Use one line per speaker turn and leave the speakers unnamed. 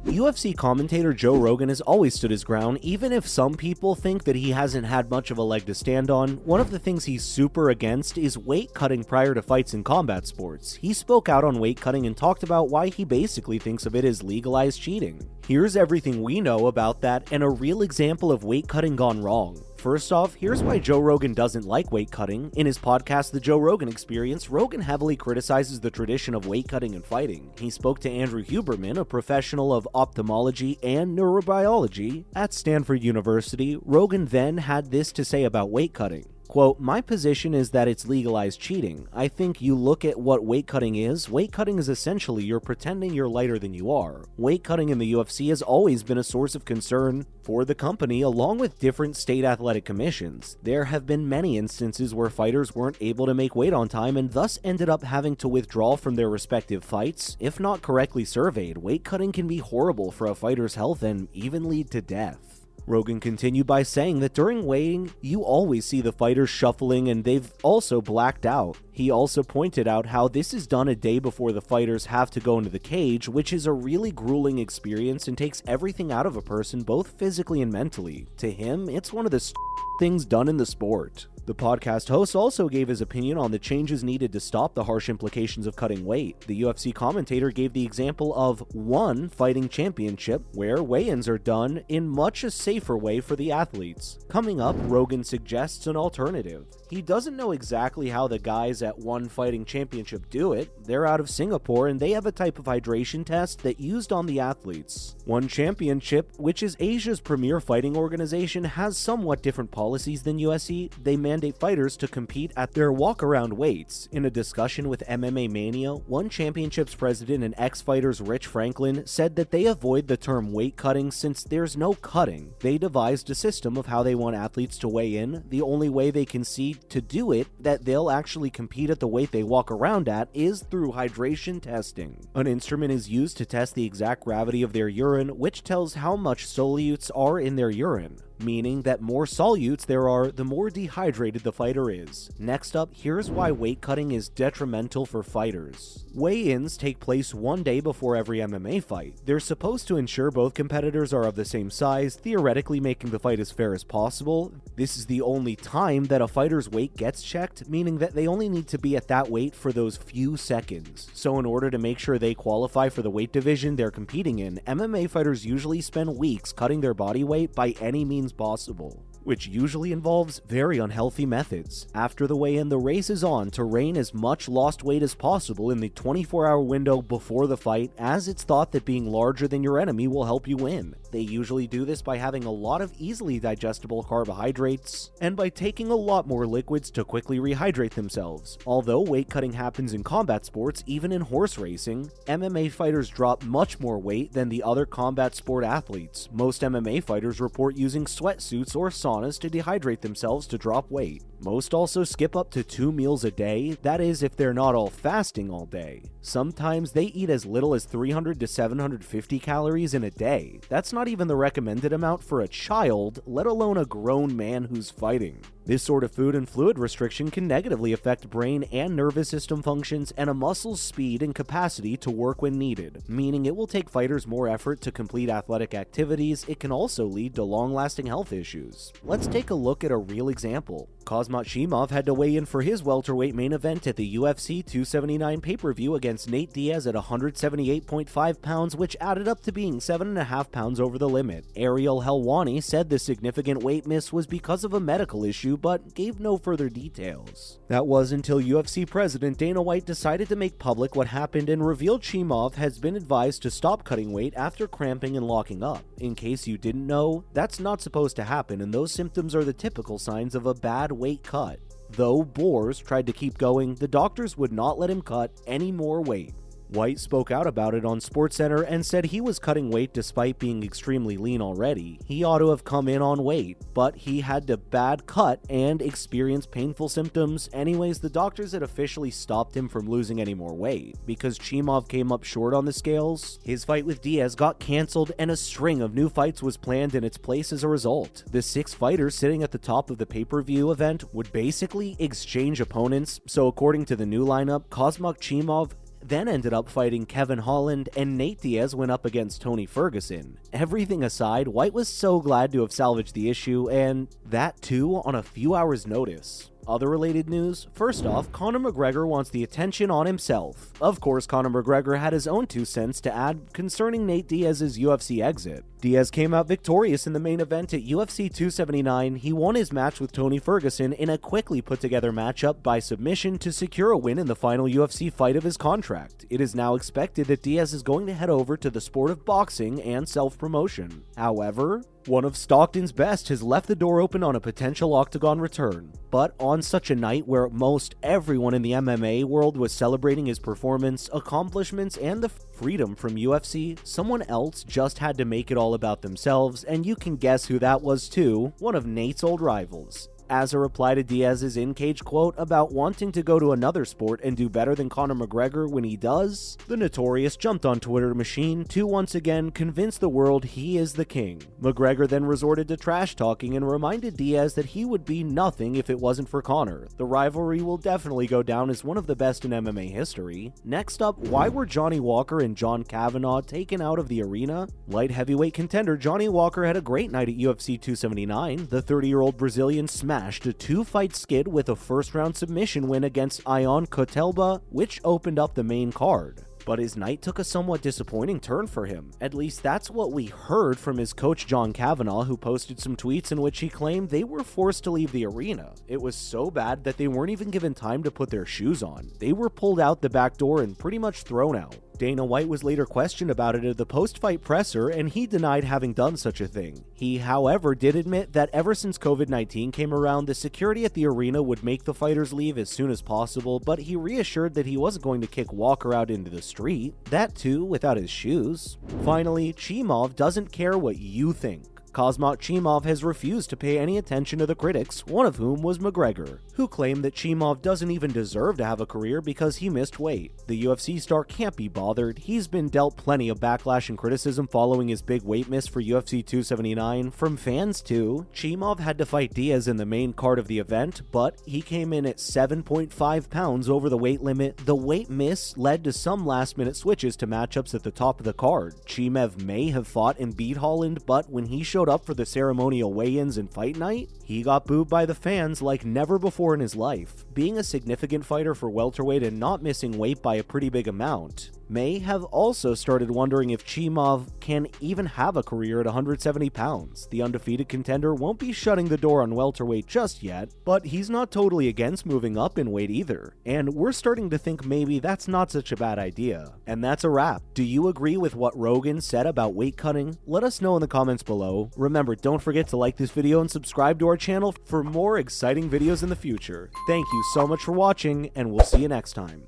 UFC commentator Joe Rogan has always stood his ground, even if some people think that he hasn't had much of a leg to stand on. One of the things he's super against is weight cutting prior to fights in combat sports. He spoke out on weight cutting and talked about why he basically thinks of it as legalized cheating. Here's everything we know about that and a real example of weight cutting gone wrong. First off, here's why Joe Rogan doesn't like weight cutting. In his podcast, The Joe Rogan Experience, Rogan heavily criticizes the tradition of weight cutting and fighting. He spoke to Andrew Huberman, a professional of ophthalmology and neurobiology at Stanford University. Rogan then had this to say about weight cutting. Quote, "My position is that it's legalized cheating. I think you look at what weight cutting is. Weight cutting is essentially you're pretending you're lighter than you are. Weight cutting in the UFC has always been a source of concern for the company, along with different state athletic commissions. There have been many instances where fighters weren't able to make weight on time and thus ended up having to withdraw from their respective fights. If not correctly surveyed, weight cutting can be horrible for a fighter's health and even lead to death." Rogan continued by saying that during weighing, you always see the fighters shuffling and they've also blacked out. He also pointed out how this is done a day before the fighters have to go into the cage, which is a really grueling experience and takes everything out of a person both physically and mentally. To him, it's one of the things done in the sport. The podcast host also gave his opinion on the changes needed to stop the harsh implications of cutting weight. The UFC commentator gave the example of one fighting championship where weigh-ins are done in much a safer way for the athletes. Coming up, Rogan suggests an alternative. He doesn't know exactly how the guys at one fighting championship do it. They're out of Singapore and they have a type of hydration test that used on the athletes. One Championship, which is Asia's premier fighting organization, has somewhat different policies than UFC. They mandate fighters to compete at their walk-around weights. In a discussion with MMA Mania, One Championship's president and ex-fighters Rich Franklin said that they avoid the term weight cutting since there's no cutting. They devised a system of how they want athletes to weigh in. The only way they can see to do it that they'll actually compete at the weight they walk around at is through hydration testing. An instrument is used to test the exact gravity of their urine, which tells how much solutes are in their urine, meaning that more solutes there are, the more dehydrated the fighter is. Next up, here's why weight cutting is detrimental for fighters. Weigh-ins take place one day before every MMA fight. They're supposed to ensure both competitors are of the same size, theoretically making the fight as fair as possible. This is the only time that a fighter's weight gets checked, meaning that they only need to be at that weight for those few seconds. So in order to make sure they qualify for the weight division they're competing in, MMA fighters usually spend weeks cutting their body weight by any means possible, which usually involves very unhealthy methods. After the weigh-in, the race is on to regain as much lost weight as possible in the 24-hour window before the fight, as it's thought that being larger than your enemy will help you win. They usually do this by having a lot of easily digestible carbohydrates and by taking a lot more liquids to quickly rehydrate themselves. Although weight cutting happens in combat sports, even in horse racing, MMA fighters drop much more weight than the other combat sport athletes. Most MMA fighters report using sweatsuits or saunas to dehydrate themselves to drop weight. Most also skip up to 2 meals a day, that is if they're not all fasting all day. Sometimes they eat as little as 300 to 750 calories in a day. That's not even the recommended amount for a child, let alone a grown man who's fighting. This sort of food and fluid restriction can negatively affect brain and nervous system functions and a muscle's speed and capacity to work when needed, meaning it will take fighters more effort to complete athletic activities. It can also lead to long-lasting health issues. Let's take a look at a real example. Khamzat Chimaev had to weigh in for his welterweight main event at the UFC 279 pay-per-view against Nate Diaz at 178.5 pounds, which added up to being 7.5 pounds over the limit. Ariel Helwani said the significant weight miss was because of a medical issue, but gave no further details. That was until UFC president Dana White decided to make public what happened and revealed Chimaev has been advised to stop cutting weight after cramping and locking up. In case you didn't know, that's not supposed to happen, and those symptoms are the typical signs of a bad weight cut. Though Boers tried to keep going, the doctors would not let him cut any more weight. White spoke out about it on SportsCenter and said he was cutting weight despite being extremely lean already. He ought to have come in on weight, but he had to bad cut and experience painful symptoms. Anyways, the doctors had officially stopped him from losing any more weight. Because Chimaev came up short on the scales, his fight with Diaz got cancelled and a string of new fights was planned in its place as a result. The 6 fighters sitting at the top of the pay-per-view event would basically exchange opponents. So according to the new lineup, Khamzat Chimaev then ended up fighting Kevin Holland, and Nate Diaz went up against Tony Ferguson. Everything aside, White was so glad to have salvaged the issue, and that too on a few hours' notice. Other related news, first off, Conor McGregor wants the attention on himself. Of course, Conor McGregor had his own 2 cents to add concerning Nate Diaz's UFC exit. Diaz came out victorious in the main event at UFC 279. He won his match with Tony Ferguson in a quickly put together matchup by submission to secure a win in the final UFC fight of his contract. It is now expected that Diaz is going to head over to the sport of boxing and self-promotion. However, one of Stockton's best has left the door open on a potential octagon return. But on such a night where most everyone in the MMA world was celebrating his performance, accomplishments, and the freedom from UFC, someone else just had to make it all about themselves, and you can guess who that was too, one of Nate's old rivals. As a reply to Diaz's in-cage quote about wanting to go to another sport and do better than Conor McGregor when he does, the Notorious jumped on Twitter machine to once again convince the world he is the king. McGregor then resorted to trash talking and reminded Diaz that he would be nothing if it wasn't for Conor. The rivalry will definitely go down as one of the best in MMA history. Next up, why were Johnny Walker and John Kavanagh taken out of the arena? Light heavyweight contender Johnny Walker had a great night at UFC 279. The 30-year-old Brazilian smashed a 2-fight skid with a first-round submission win against Ion Cotelba, which opened up the main card. But his night took a somewhat disappointing turn for him. At least that's what we heard from his coach John Kavanagh, who posted some tweets in which he claimed they were forced to leave the arena. It was so bad that they weren't even given time to put their shoes on. They were pulled out the back door and pretty much thrown out. Dana White was later questioned about it at the post-fight presser, and he denied having done such a thing. He, however, did admit that ever since COVID-19 came around, the security at the arena would make the fighters leave as soon as possible, but he reassured that he wasn't going to kick Walker out into the street. That too, without his shoes. Finally, Chimov doesn't care what you think. Kazmat Chimov has refused to pay any attention to the critics, one of whom was McGregor, who claimed that Chimov doesn't even deserve to have a career because he missed weight. The UFC star can't be bothered. He's been dealt plenty of backlash and criticism following his big weight miss for UFC 279. From fans too. Chimov had to fight Diaz in the main card of the event, but he came in at 7.5 pounds over the weight limit. The weight miss led to some last-minute switches to matchups at the top of the card. Chimaev may have fought and beat Holland, but when he showed up for the ceremonial weigh-ins and fight night, he got booed by the fans like never before in his life. Being a significant fighter for welterweight and not missing weight by a pretty big amount, may have also started wondering if Chimov can even have a career at 170 pounds. The undefeated contender won't be shutting the door on welterweight just yet, but he's not totally against moving up in weight either. And we're starting to think maybe that's not such a bad idea. And that's a wrap. Do you agree with what Rogan said about weight cutting? Let us know in the comments below. Remember, don't forget to like this video and subscribe to our channel for more exciting videos in the future. Thank you so much for watching, and we'll see you next time.